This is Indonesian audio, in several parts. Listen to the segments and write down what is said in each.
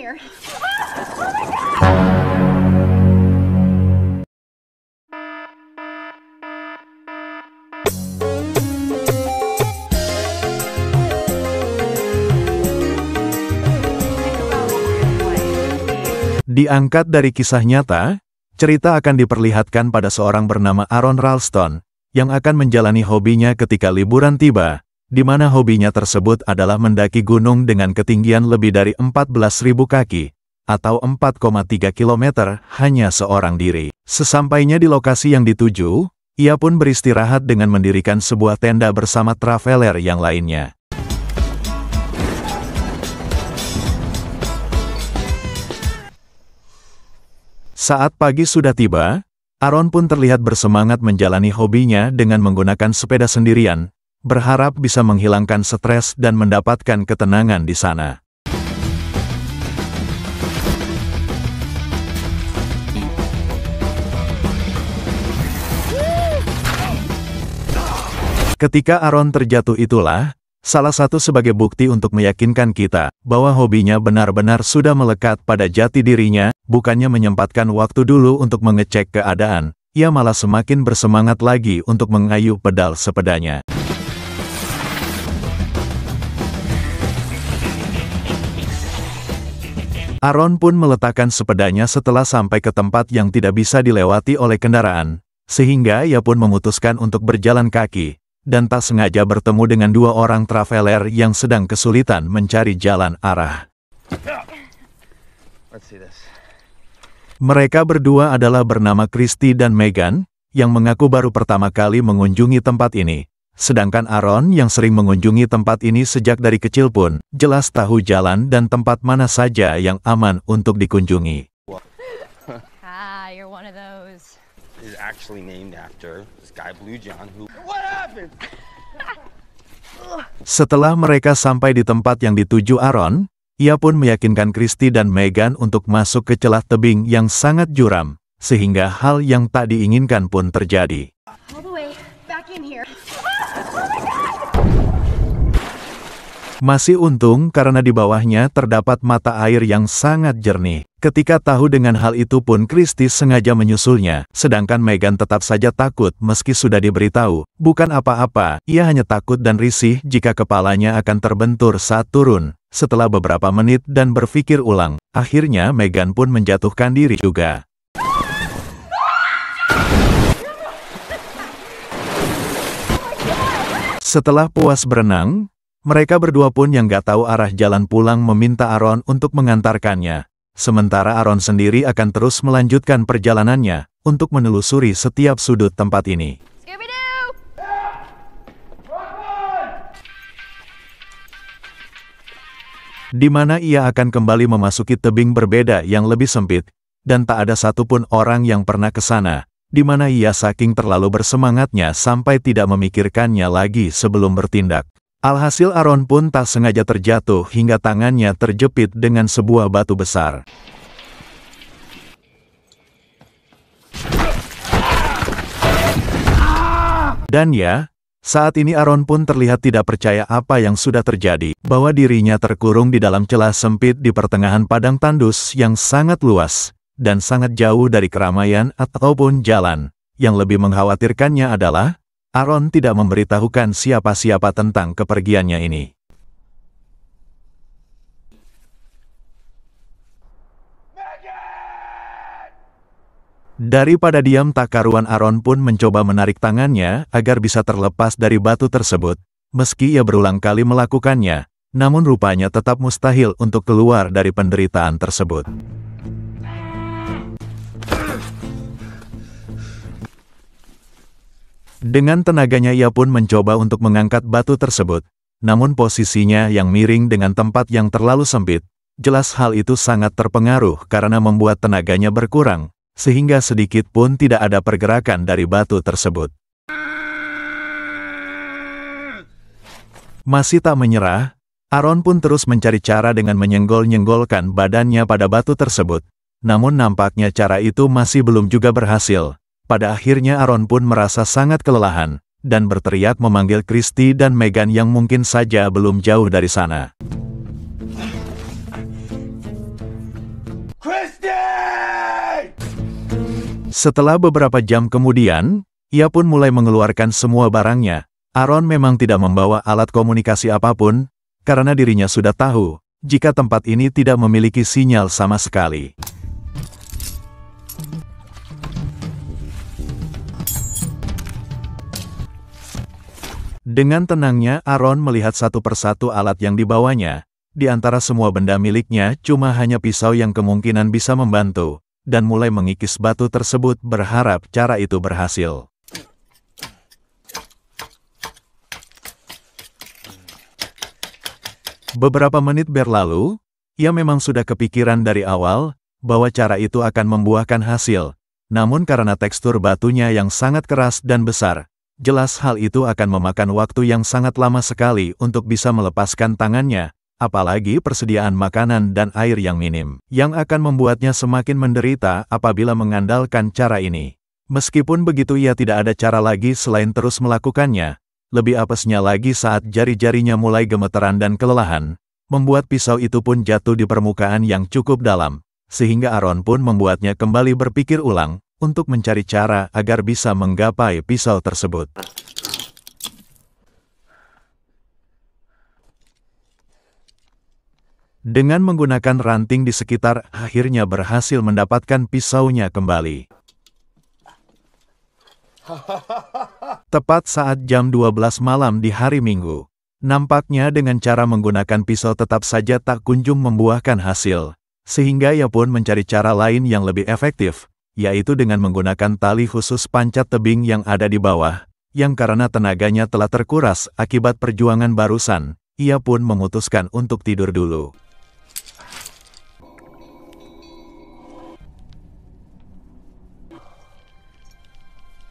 here. Diangkat dari kisah nyata, cerita akan diperlihatkan pada seorang bernama Aaron Ralston, yang akan menjalani hobinya ketika liburan tiba, di mana hobinya tersebut adalah mendaki gunung dengan ketinggian lebih dari 14.000 kaki, atau 4,3 km hanya seorang diri. Sesampainya di lokasi yang dituju, ia pun beristirahat dengan mendirikan sebuah tenda bersama traveler yang lainnya. Saat pagi sudah tiba, Aaron pun terlihat bersemangat menjalani hobinya dengan menggunakan sepeda sendirian, berharap bisa menghilangkan stres dan mendapatkan ketenangan di sana. Ketika Aaron terjatuh itulah, salah satu sebagai bukti untuk meyakinkan kita bahwa hobinya benar-benar sudah melekat pada jati dirinya, bukannya menyempatkan waktu dulu untuk mengecek keadaan, ia malah semakin bersemangat lagi untuk mengayuh pedal sepedanya. Aaron pun meletakkan sepedanya setelah sampai ke tempat yang tidak bisa dilewati oleh kendaraan, sehingga ia pun memutuskan untuk berjalan kaki, dan tak sengaja bertemu dengan dua orang traveler yang sedang kesulitan mencari jalan arah. Mereka berdua adalah bernama Christy dan Megan, yang mengaku baru pertama kali mengunjungi tempat ini. Sedangkan Aaron yang sering mengunjungi tempat ini sejak dari kecil pun, jelas tahu jalan dan tempat mana saja yang aman untuk dikunjungi. You're one of those. Is actually named after this guy Blue John who... What happened? Setelah mereka sampai di tempat yang dituju Aaron, ia pun meyakinkan Christy dan Megan untuk masuk ke celah tebing yang sangat curam, sehingga hal yang tak diinginkan pun terjadi. All the way back in here. Masih untung karena di bawahnya terdapat mata air yang sangat jernih. Ketika tahu dengan hal itu pun Christy sengaja menyusulnya, sedangkan Megan tetap saja takut meski sudah diberitahu. Bukan apa-apa, ia hanya takut dan risih jika kepalanya akan terbentur saat turun. Setelah beberapa menit dan berpikir ulang, akhirnya Megan pun menjatuhkan diri juga. Setelah puas berenang, mereka berdua pun yang gak tahu arah jalan pulang meminta Aaron untuk mengantarkannya. Sementara Aaron sendiri akan terus melanjutkan perjalanannya untuk menelusuri setiap sudut tempat ini. Di mana ia akan kembali memasuki tebing berbeda yang lebih sempit, dan tak ada satupun orang yang pernah ke sana, di mana ia saking terlalu bersemangatnya sampai tidak memikirkannya lagi sebelum bertindak. Alhasil Aaron pun tak sengaja terjatuh hingga tangannya terjepit dengan sebuah batu besar. Dan ya, saat ini Aaron pun terlihat tidak percaya apa yang sudah terjadi, bahwa dirinya terkurung di dalam celah sempit di pertengahan padang tandus yang sangat luas, dan sangat jauh dari keramaian ataupun jalan. Yang lebih mengkhawatirkannya adalah, Aaron tidak memberitahukan siapa-siapa tentang kepergiannya ini. Daripada diam tak karuan, Aaron pun mencoba menarik tangannya agar bisa terlepas dari batu tersebut. Meski ia berulang kali melakukannya, namun rupanya tetap mustahil untuk keluar dari penderitaan tersebut. Dengan tenaganya ia pun mencoba untuk mengangkat batu tersebut, namun posisinya yang miring dengan tempat yang terlalu sempit, jelas hal itu sangat terpengaruh karena membuat tenaganya berkurang, sehingga sedikit pun tidak ada pergerakan dari batu tersebut. Masih tak menyerah, Aaron pun terus mencari cara dengan menyenggol-nyenggolkan badannya pada batu tersebut, namun nampaknya cara itu masih belum juga berhasil. Pada akhirnya Aaron pun merasa sangat kelelahan, dan berteriak memanggil Christy dan Megan yang mungkin saja belum jauh dari sana. Setelah beberapa jam kemudian, ia pun mulai mengeluarkan semua barangnya. Aaron memang tidak membawa alat komunikasi apapun, karena dirinya sudah tahu, jika tempat ini tidak memiliki sinyal sama sekali. Dengan tenangnya Aaron melihat satu persatu alat yang dibawanya. Di antara semua benda miliknya, cuma hanya pisau yang kemungkinan bisa membantu, dan mulai mengikis batu tersebut berharap cara itu berhasil. Beberapa menit berlalu, ia memang sudah kepikiran dari awal, bahwa cara itu akan membuahkan hasil. Namun karena tekstur batunya yang sangat keras dan besar, jelas hal itu akan memakan waktu yang sangat lama sekali untuk bisa melepaskan tangannya, apalagi persediaan makanan dan air yang minim, yang akan membuatnya semakin menderita apabila mengandalkan cara ini. Meskipun begitu ia tidak ada cara lagi selain terus melakukannya. Lebih apesnya lagi saat jari-jarinya mulai gemeteran dan kelelahan, membuat pisau itu pun jatuh di permukaan yang cukup dalam, sehingga Aaron pun membuatnya kembali berpikir ulang, untuk mencari cara agar bisa menggapai pisau tersebut. Dengan menggunakan ranting di sekitar, akhirnya berhasil mendapatkan pisaunya kembali. Tepat saat jam 12 malam di hari Minggu, nampaknya dengan cara menggunakan pisau tetap saja tak kunjung membuahkan hasil, sehingga ia pun mencari cara lain yang lebih efektif, yaitu dengan menggunakan tali khusus pancat tebing yang ada di bawah, yang karena tenaganya telah terkuras akibat perjuangan barusan, ia pun memutuskan untuk tidur dulu.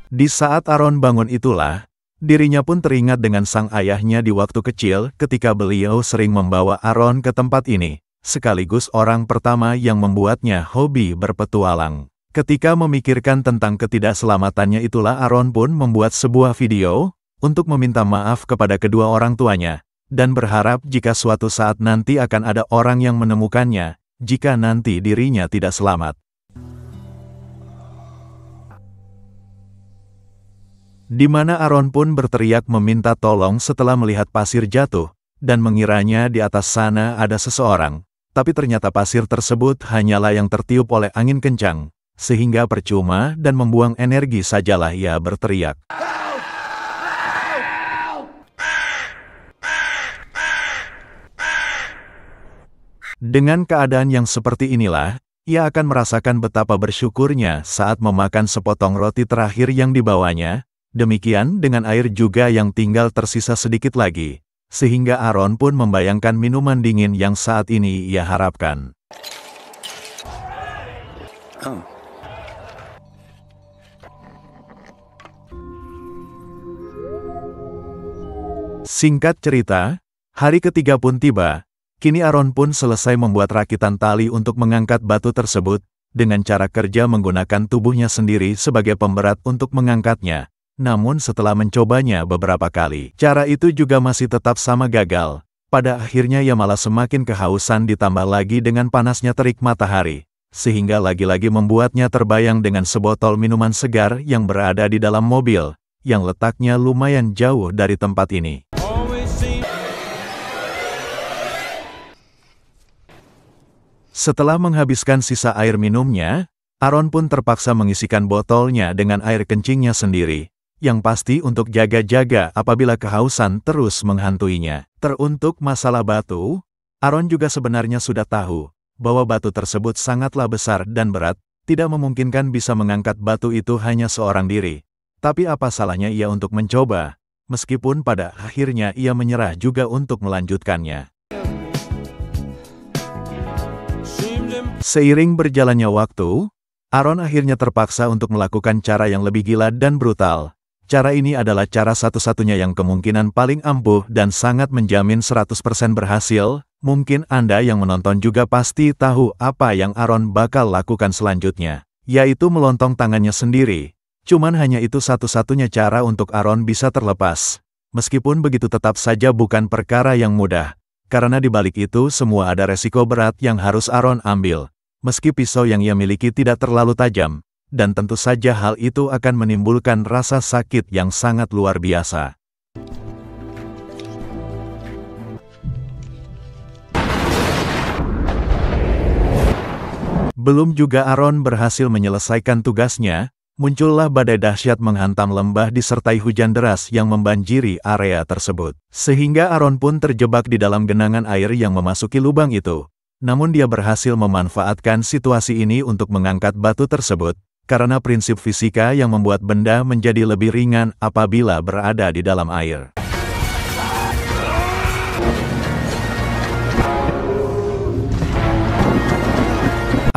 Di saat Aaron bangun itulah, dirinya pun teringat dengan sang ayahnya di waktu kecil ketika beliau sering membawa Aaron ke tempat ini, sekaligus orang pertama yang membuatnya hobi berpetualang. Ketika memikirkan tentang ketidakselamatannya itulah Aaron pun membuat sebuah video, untuk meminta maaf kepada kedua orang tuanya, dan berharap jika suatu saat nanti akan ada orang yang menemukannya, jika nanti dirinya tidak selamat. Di mana Aaron pun berteriak meminta tolong setelah melihat pasir jatuh, dan mengiranya di atas sana ada seseorang, tapi ternyata pasir tersebut hanyalah yang tertiup oleh angin kencang, sehingga percuma dan membuang energi sajalah ia berteriak. Dengan keadaan yang seperti inilah, ia akan merasakan betapa bersyukurnya saat memakan sepotong roti terakhir yang dibawanya, demikian dengan air juga yang tinggal tersisa sedikit lagi, sehingga Aaron pun membayangkan minuman dingin yang saat ini ia harapkan. Singkat cerita, hari ketiga pun tiba, kini Aaron pun selesai membuat rakitan tali untuk mengangkat batu tersebut, dengan cara kerja menggunakan tubuhnya sendiri sebagai pemberat untuk mengangkatnya. Namun setelah mencobanya beberapa kali, cara itu juga masih tetap sama gagal. Pada akhirnya ia malah semakin kehausan ditambah lagi dengan panasnya terik matahari, sehingga lagi-lagi membuatnya terbayang dengan sebotol minuman segar yang berada di dalam mobil, yang letaknya lumayan jauh dari tempat ini. Setelah menghabiskan sisa air minumnya, Aaron pun terpaksa mengisikan botolnya dengan air kencingnya sendiri, yang pasti untuk jaga-jaga apabila kehausan terus menghantuinya. Teruntuk masalah batu, Aaron juga sebenarnya sudah tahu, bahwa batu tersebut sangatlah besar dan berat, tidak memungkinkan bisa mengangkat batu itu hanya seorang diri. Tapi apa salahnya ia untuk mencoba, meskipun pada akhirnya ia menyerah juga untuk melanjutkannya. Seiring berjalannya waktu, Aaron akhirnya terpaksa untuk melakukan cara yang lebih gila dan brutal. Cara ini adalah cara satu-satunya yang kemungkinan paling ampuh dan sangat menjamin 100% berhasil. Mungkin Anda yang menonton juga pasti tahu apa yang Aaron bakal lakukan selanjutnya, yaitu melontong tangannya sendiri. Cuman hanya itu satu-satunya cara untuk Aaron bisa terlepas. Meskipun begitu tetap saja bukan perkara yang mudah, karena di balik itu semua ada resiko berat yang harus Aaron ambil. meski pisau yang ia miliki tidak terlalu tajam, dan tentu saja hal itu akan menimbulkan rasa sakit yang sangat luar biasa. Belum juga Aaron berhasil menyelesaikan tugasnya, muncullah badai dahsyat menghantam lembah disertai hujan deras yang membanjiri area tersebut. Sehingga Aaron pun terjebak di dalam genangan air yang memasuki lubang itu. Namun dia berhasil memanfaatkan situasi ini untuk mengangkat batu tersebut, karena prinsip fisika yang membuat benda menjadi lebih ringan apabila berada di dalam air.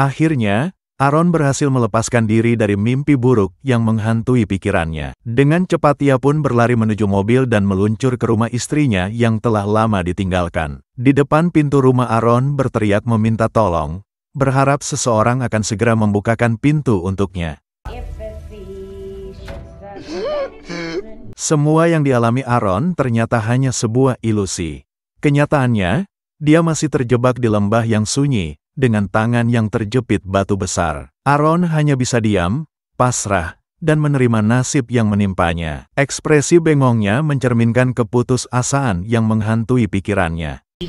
Akhirnya, Aaron berhasil melepaskan diri dari mimpi buruk yang menghantui pikirannya. Dengan cepat ia pun berlari menuju mobil dan meluncur ke rumah istrinya yang telah lama ditinggalkan. Di depan pintu rumah Aaron berteriak meminta tolong, berharap seseorang akan segera membukakan pintu untuknya. Semua yang dialami Aaron ternyata hanya sebuah ilusi. Kenyataannya, dia masih terjebak di lembah yang sunyi, dengan tangan yang terjepit batu besar. Aaron hanya bisa diam, pasrah, dan menerima nasib yang menimpanya. Ekspresi bengongnya mencerminkan keputusasaan yang menghantui pikirannya. 4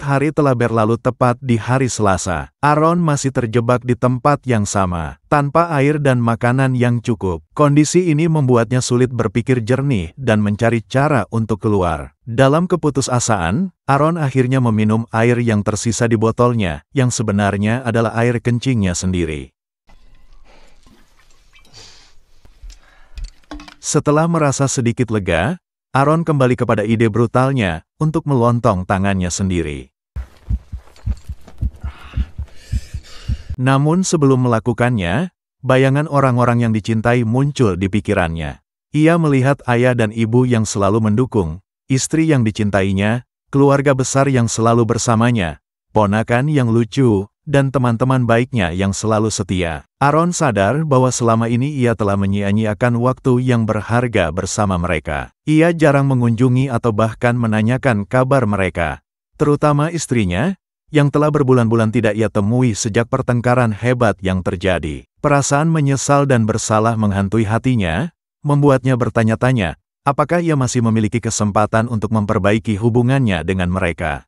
hari telah berlalu tepat di hari Selasa. Aaron masih terjebak di tempat yang sama, tanpa air dan makanan yang cukup. Kondisi ini membuatnya sulit berpikir jernih dan mencari cara untuk keluar. Dalam keputusasaan, Aaron akhirnya meminum air yang tersisa di botolnya, yang sebenarnya adalah air kencingnya sendiri. Setelah merasa sedikit lega, Aaron kembali kepada ide brutalnya untuk melontong tangannya sendiri. Namun sebelum melakukannya, bayangan orang-orang yang dicintai muncul di pikirannya. Ia melihat ayah dan ibu yang selalu mendukung, istri yang dicintainya, keluarga besar yang selalu bersamanya, ponakan yang lucu, dan teman-teman baiknya yang selalu setia. Aaron sadar bahwa selama ini ia telah menyia-nyiakan waktu yang berharga bersama mereka. Ia jarang mengunjungi atau bahkan menanyakan kabar mereka, terutama istrinya, yang telah berbulan-bulan tidak ia temui sejak pertengkaran hebat yang terjadi. Perasaan menyesal dan bersalah menghantui hatinya, membuatnya bertanya-tanya, apakah ia masih memiliki kesempatan untuk memperbaiki hubungannya dengan mereka.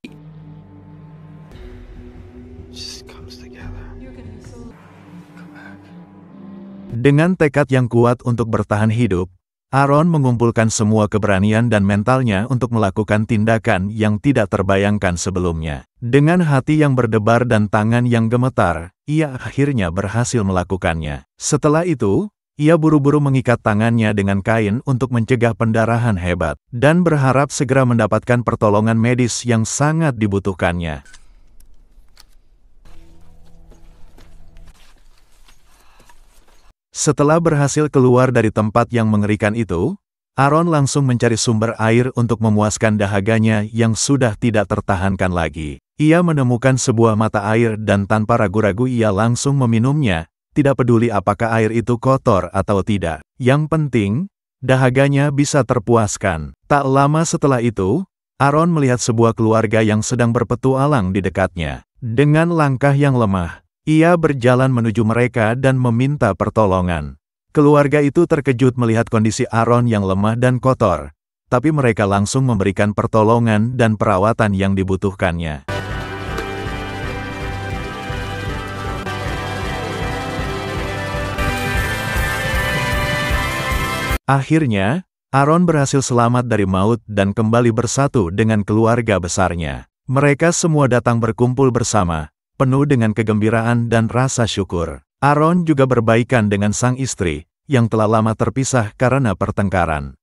Dengan tekad yang kuat untuk bertahan hidup, Aaron mengumpulkan semua keberanian dan mentalnya untuk melakukan tindakan yang tidak terbayangkan sebelumnya. Dengan hati yang berdebar dan tangan yang gemetar, ia akhirnya berhasil melakukannya. Setelah itu, ia buru-buru mengikat tangannya dengan kain untuk mencegah pendarahan hebat, dan berharap segera mendapatkan pertolongan medis yang sangat dibutuhkannya. Setelah berhasil keluar dari tempat yang mengerikan itu, Aaron langsung mencari sumber air untuk memuaskan dahaganya yang sudah tidak tertahankan lagi. Ia menemukan sebuah mata air dan tanpa ragu-ragu ia langsung meminumnya, tidak peduli apakah air itu kotor atau tidak. Yang penting, dahaganya bisa terpuaskan. Tak lama setelah itu, Aaron melihat sebuah keluarga yang sedang berpetualang di dekatnya. Dengan langkah yang lemah, ia berjalan menuju mereka dan meminta pertolongan. Keluarga itu terkejut melihat kondisi Aaron yang lemah dan kotor, tapi mereka langsung memberikan pertolongan dan perawatan yang dibutuhkannya. Akhirnya, Aaron berhasil selamat dari maut dan kembali bersatu dengan keluarga besarnya. Mereka semua datang berkumpul bersama, penuh dengan kegembiraan dan rasa syukur. Aaron juga berbaikan dengan sang istri, yang telah lama terpisah karena pertengkaran.